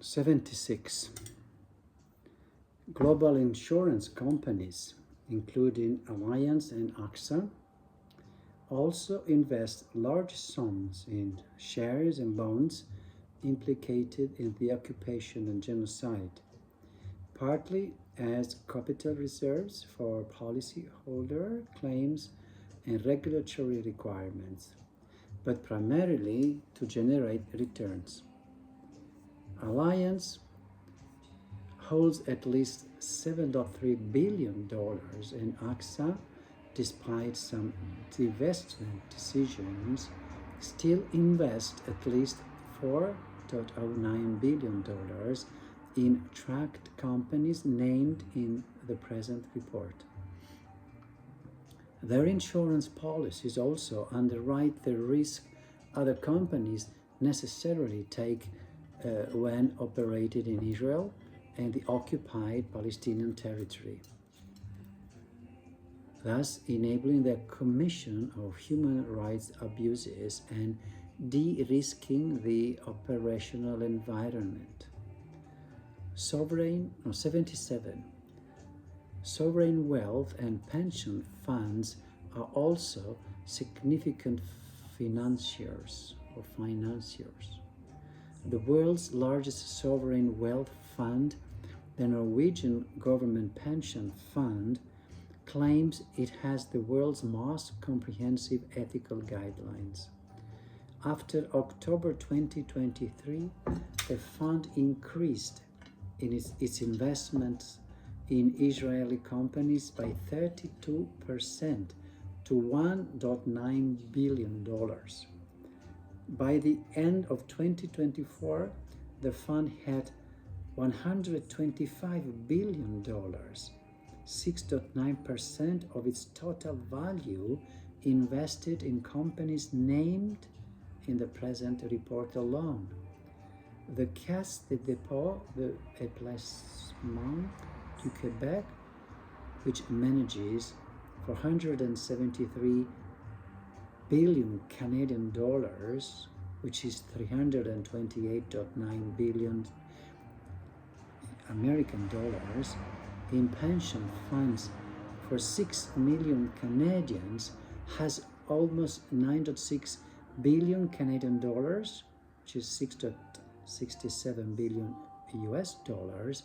76. Global insurance companies, including Allianz and AXA, also invest large sums in shares and bonds implicated in the occupation and genocide, partly as capital reserves for policyholder claims and regulatory requirements, but primarily to generate returns. Allianz holds at least $7.3 billion, and AXA, despite some divestment decisions, still invest at least $4.09 billion in tracked companies named in the present report. Their insurance policies also underwrite the risk other companies necessarily take when operated in Israel and the occupied Palestinian territory, thus enabling the commission of human rights abuses and de-risking the operational environment. 77. Sovereign wealth and pension funds are also significant financiers. The world's largest sovereign wealth fund, the Norwegian Government Pension Fund, claims it has the world's most comprehensive ethical guidelines. After October 2023, the fund increased in its investments in Israeli companies by 32% to $1.9 billion. By the end of 2024, the fund had $125 billion, 6.9% of its total value invested in companies named in the present report alone. The Caisse de dépôt et placement du Québec, which manages $473 billion Canadian dollars, which is 328.9 billion American dollars, in pension funds for 6 million Canadians, has almost 9.6 billion Canadian dollars, which is 6.67 billion US dollars,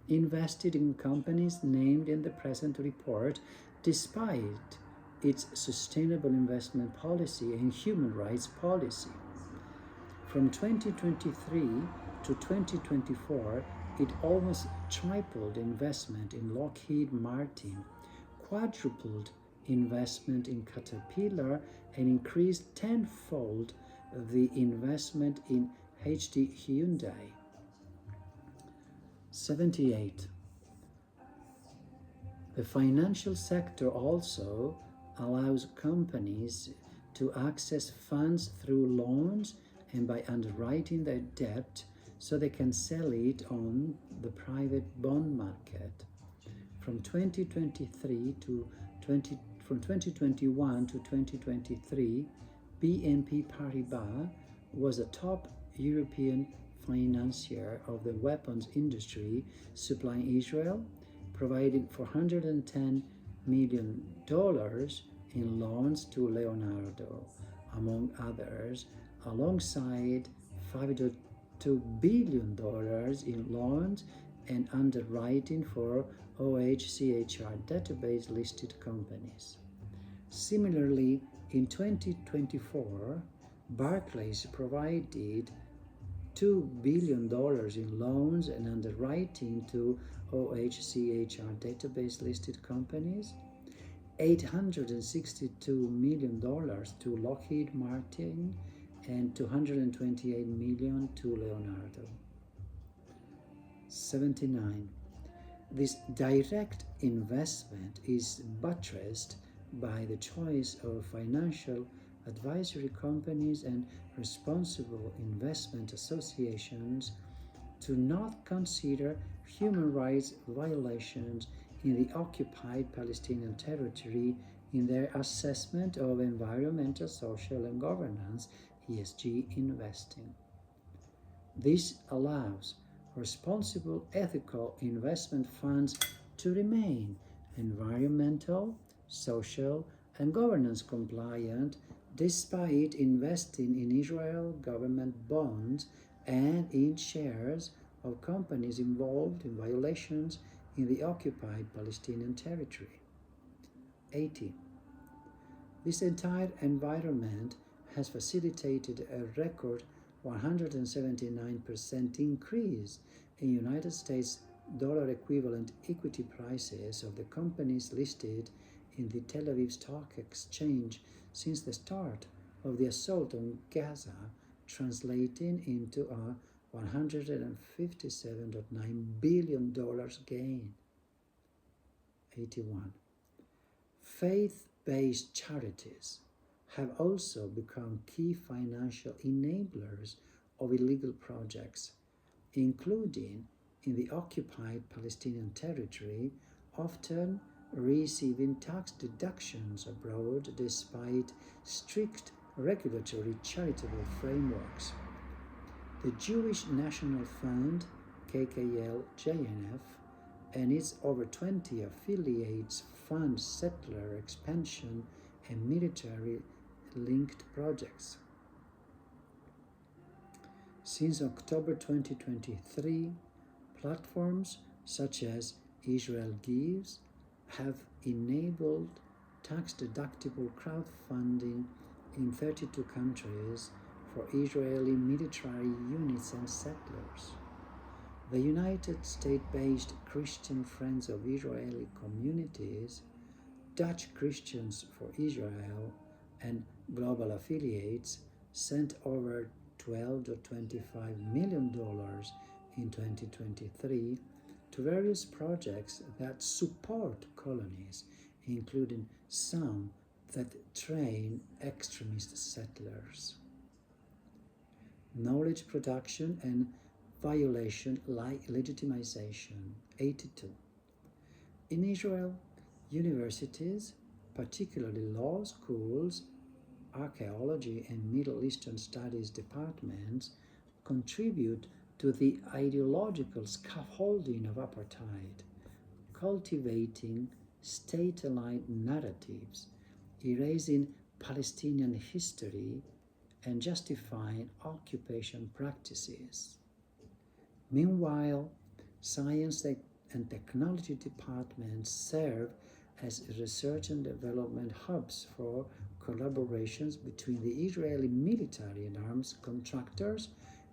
invested in companies named in the present report, despite its sustainable investment policy and human rights policy. From 2023 to 2024, it almost tripled investment in Lockheed Martin, quadrupled investment in Caterpillar, and increased tenfold the investment in HD Hyundai. 78. The financial sector also allows companies to access funds through loans and by underwriting their debt so they can sell it on the private bond market. From 2021 to 2023, BNP Paribas was a top European financier of the weapons industry, supplying Israel, providing $410 million in loans to Leonardo, among others, alongside $5.2 billion in loans and underwriting for OHCHR database listed companies. Similarly, in 2024, Barclays provided $2 billion in loans and underwriting to OHCHR database listed companies, $862 million to Lockheed Martin, and $228 million to Leonardo. 79. This direct investment is buttressed by the choice of financial advisory companies and responsible investment associations to not consider human rights violations in the occupied Palestinian territory in their assessment of environmental, social, and governance (ESG) investing. This allows responsible ethical investment funds to remain environmental, social, and governance compliant despite investing in Israel government bonds and in shares of companies involved in violations in the occupied Palestinian territory. 80. This entire environment has facilitated a record 179% increase in United States dollar equivalent equity prices of the companies listed in the Tel Aviv Stock Exchange since the start of the assault on Gaza, translating into a $157.9 billion gain. 81. Faith-based charities have also become key financial enablers of illegal projects, including in the occupied Palestinian territory, often receiving tax deductions abroad despite strict regulatory charitable frameworks. The Jewish National Fund, KKL-JNF, and its over 20 affiliates fund settler expansion and military-linked projects. Since October 2023, platforms such as Israel Gives have enabled tax-deductible crowdfunding in 32 countries for Israeli military units and settlers. The United States-based Christian Friends of Israeli Communities, Dutch Christians for Israel, and global affiliates sent over $12.25 million in 2023 to various projects that support colonies, including some that train extremist settlers. Knowledge production and violation legitimization. 82. In Israel, universities, particularly law schools, archaeology and Middle Eastern studies departments, contribute to the ideological scaffolding of apartheid, cultivating state-aligned narratives, erasing Palestinian history, and justifying occupation practices. Meanwhile, science and technology departments serve as research and development hubs for collaborations between the Israeli military and arms contractors,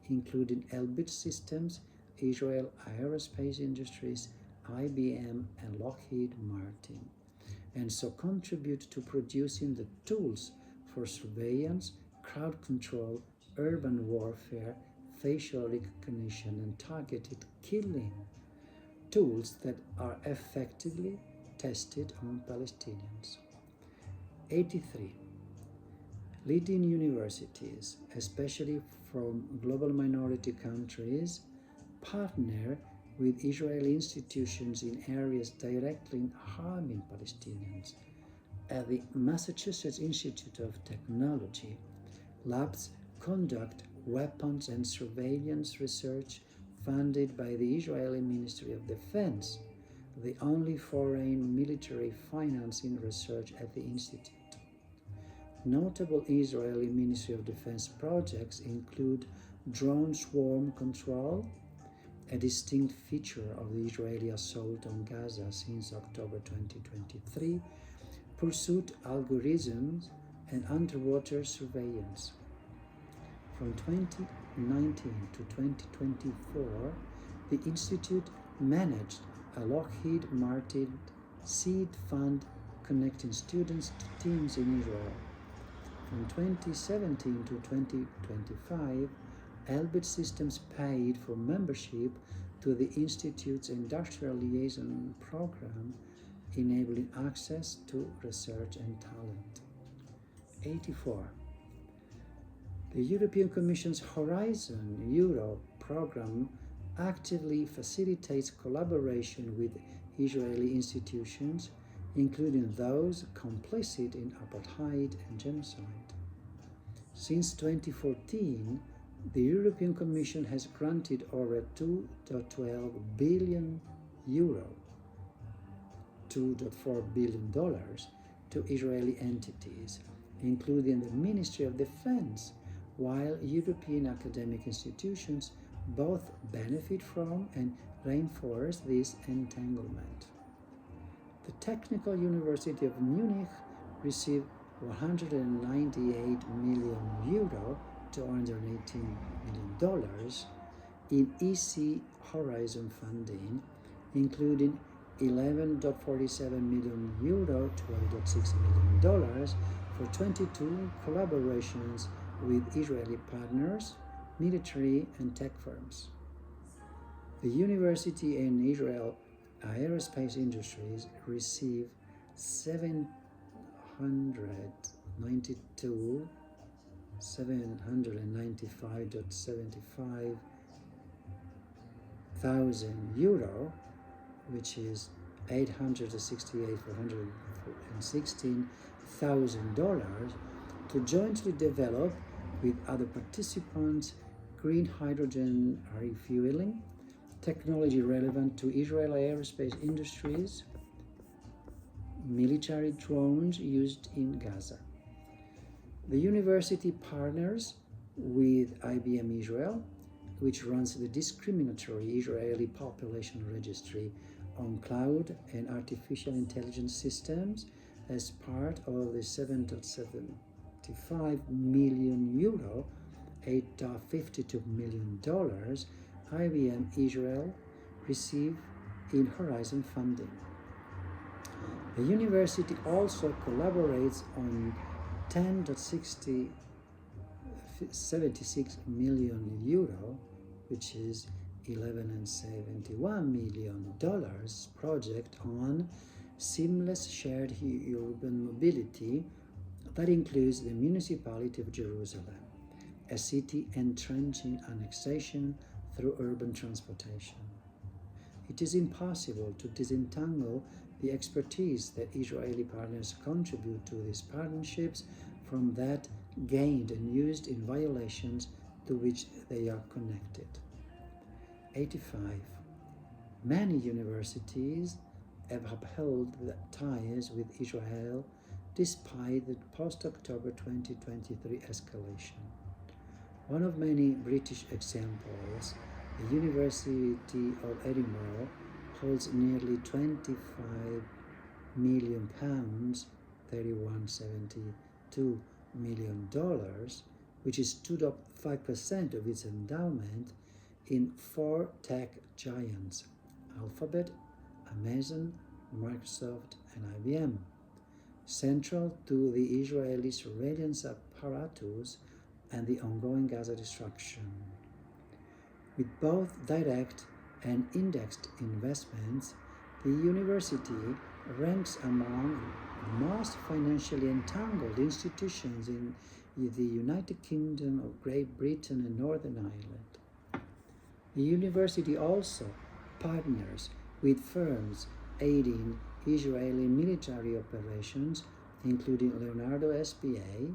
including Elbit Systems, Israel Aerospace Industries, IBM, and Lockheed Martin, and so contribute to producing the tools for surveillance, crowd control, urban warfare, facial recognition, and targeted killing, tools that are effectively tested on Palestinians. 83. Leading universities, especially from global minority countries, partner with Israeli institutions in areas directly harming Palestinians. At the Massachusetts Institute of Technology, labs conduct weapons and surveillance research funded by the Israeli Ministry of Defense, the only foreign military financing research at the institute. Notable Israeli Ministry of Defense projects include drone swarm control, a distinct feature of the Israeli assault on Gaza since October 2023, pursuit algorithms, and underwater surveillance. From 2019 to 2024, the Institute managed a Lockheed Martin seed fund connecting students to teams in Israel. From 2017 to 2025, Elbit Systems paid for membership to the Institute's Industrial Liaison Program, enabling access to research and talent. 84. The European Commission's Horizon Europe program actively facilitates collaboration with Israeli institutions, including those complicit in apartheid and genocide. Since 2014, The European Commission has granted over 2.12 billion euro, $2.4 billion to Israeli entities, including the Ministry of Defense, while European academic institutions both benefit from and reinforce this entanglement. The Technical University of Munich received 198 million euro, $218 million in EC Horizon funding, including 11.47 million euro, $12.6 million for 22 collaborations with Israeli partners, military and tech firms. The university and Israel aerospace industries receive 795.75 thousand euro, which is $868,416,000, to jointly develop with other participants green hydrogen refueling, technology relevant to Israeli aerospace industries, military drones used in Gaza. The university partners with IBM Israel, which runs the discriminatory Israeli population registry on cloud and artificial intelligence systems, as part of the 7.75 million euro, $8.52 million IBM Israel received in Horizon funding. The university also collaborates on 10.76 million euro, which is $11.71 million project on seamless shared urban mobility that includes the municipality of Jerusalem, a city entrenching annexation through urban transportation. It is impossible to disentangle the expertise that Israeli partners contribute to these partnerships from that gained and used in violations to which they are connected. 85. Many universities have upheld the ties with Israel despite the post-October 2023 escalation. One of many British examples, the University of Edinburgh holds nearly £25 million, $31.72 million, which is 2.5% of its endowment, in 4 tech giants: Alphabet, Amazon, Microsoft, and IBM. Central to the Israeli surveillance apparatus and the ongoing Gaza destruction. With both direct and indexed investments, the university ranks among the most financially entangled institutions in the United Kingdom of Great Britain and Northern Ireland. The university also partners with firms aiding Israeli military operations, including Leonardo SPA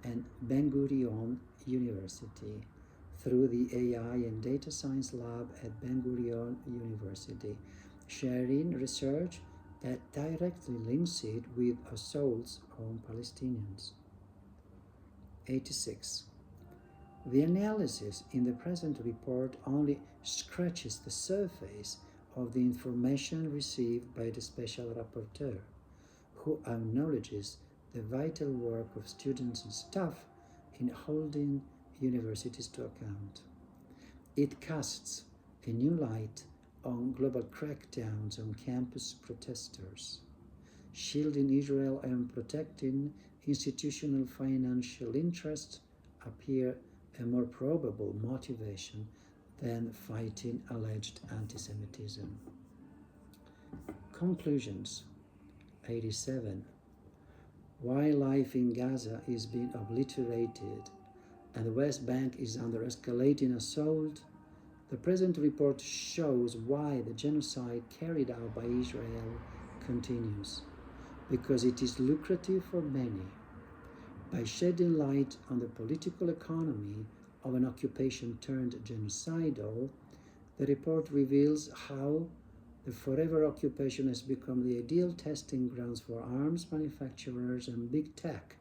and Ben Gurion University, through the AI and Data Science Lab at Ben Gurion University, sharing research that directly links it with assaults on Palestinians. 86. The analysis in the present report only scratches the surface of the information received by the special rapporteur, who acknowledges the vital work of students and staff in holding universities to account. It casts a new light on global crackdowns on campus protesters. Shielding Israel and protecting institutional financial interests appear a more probable motivation than fighting alleged anti-Semitism. Conclusions. 87. While life in Gaza is being obliterated and the West Bank is under escalating assault, the present report shows why the genocide carried out by Israel continues, because it is lucrative for many. By shedding light on the political economy of an occupation turned genocidal, the report reveals how the forever occupation has become the ideal testing grounds for arms manufacturers and big tech,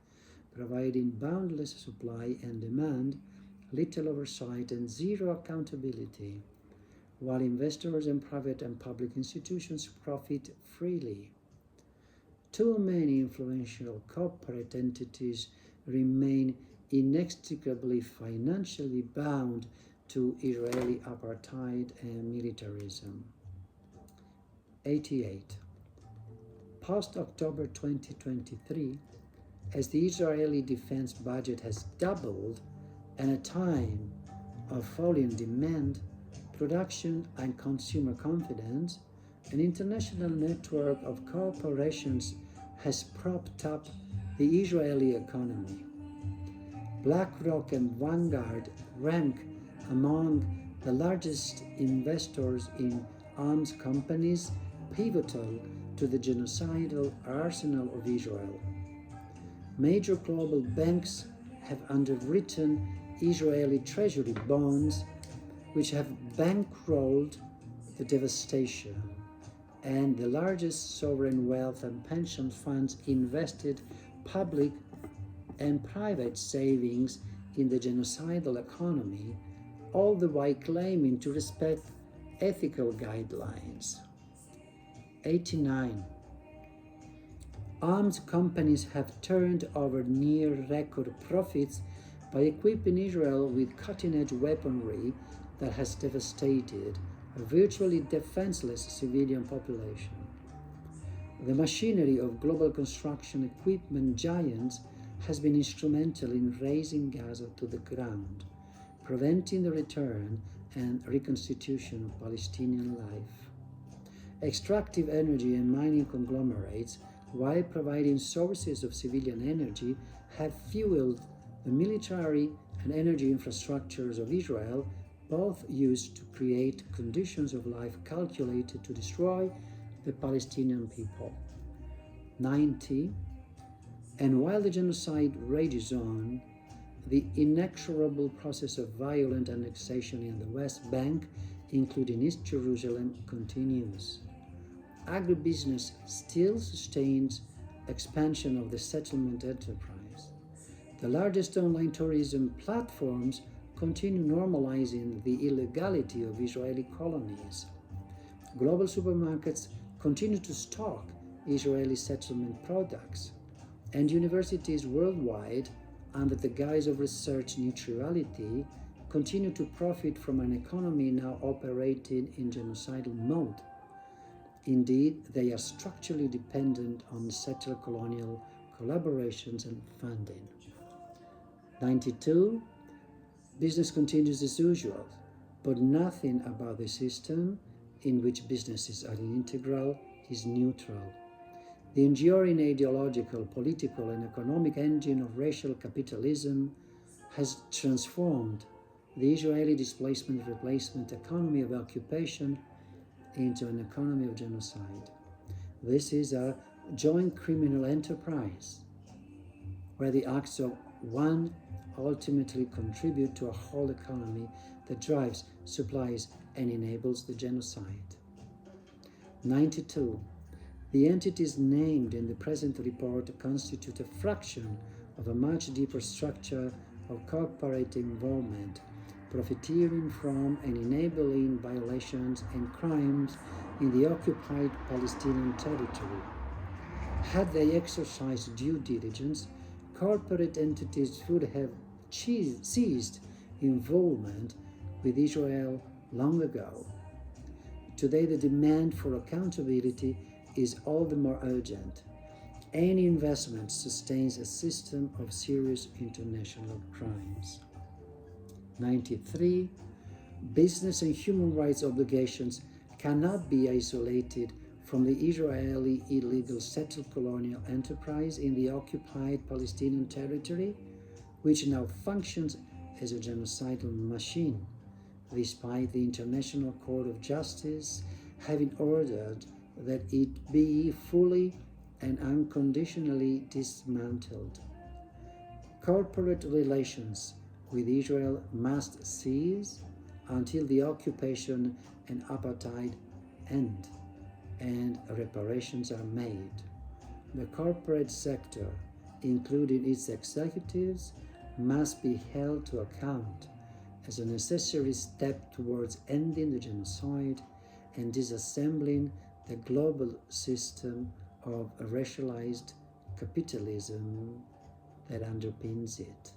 providing boundless supply and demand, little oversight, and zero accountability, while investors and private and public institutions profit freely. Too many influential corporate entities remain inextricably financially bound to Israeli apartheid and militarism. 88. Post-October 2023, as the Israeli defense budget has doubled and a time of falling demand, production and consumer confidence, an international network of corporations has propped up the Israeli economy. BlackRock and Vanguard rank among the largest investors in arms companies, pivotal to the genocidal arsenal of Israel. Major global banks have underwritten Israeli treasury bonds, which have bankrolled the devastation, and the largest sovereign wealth and pension funds invested public and private savings in the genocidal economy, all the while claiming to respect ethical guidelines. 89. Arms companies have turned over near-record profits by equipping Israel with cutting-edge weaponry that has devastated a virtually defenseless civilian population. The machinery of global construction equipment giants has been instrumental in razing Gaza to the ground, preventing the return and reconstitution of Palestinian life. Extractive energy and mining conglomerates, while providing sources of civilian energy, have fueled the military and energy infrastructures of Israel, both used to create conditions of life calculated to destroy the Palestinian people. 90. And while the genocide rages on, the inexorable process of violent annexation in the West Bank, including East Jerusalem, continues. Agribusiness still sustains expansion of the settlement enterprise. The largest online tourism platforms continue normalizing the illegality of Israeli colonies. Global supermarkets continue to stock Israeli settlement products, and universities worldwide, under the guise of research neutrality, continue to profit from an economy now operating in genocidal mode. Indeed, they are structurally dependent on settler-colonial collaborations and funding. 92. Business continues as usual, but nothing about the system in which businesses are integral is neutral. The enduring ideological, political, and economic engine of racial capitalism has transformed the Israeli displacement replacement economy of occupation into an economy of genocide. This is a joint criminal enterprise where the acts of one ultimately contribute to a whole economy that drives, supplies, and enables the genocide. 92. The entities named in the present report constitute a fraction of a much deeper structure of corporate involvement, profiteering from and enabling violations and crimes in the occupied Palestinian territory. Had they exercised due diligence, corporate entities would have ceased involvement with Israel long ago. Today, the demand for accountability is all the more urgent. Any investment sustains a system of serious international crimes. 93. Business and human rights obligations cannot be isolated from the Israeli illegal settled colonial enterprise in the occupied Palestinian territory, which now functions as a genocidal machine, despite the International Court of Justice having ordered that it be fully and unconditionally dismantled. Corporate relations with Israel must cease until the occupation and apartheid end and reparations are made. The corporate sector, including its executives, must be held to account as a necessary step towards ending the genocide and disassembling the global system of racialized capitalism that underpins it.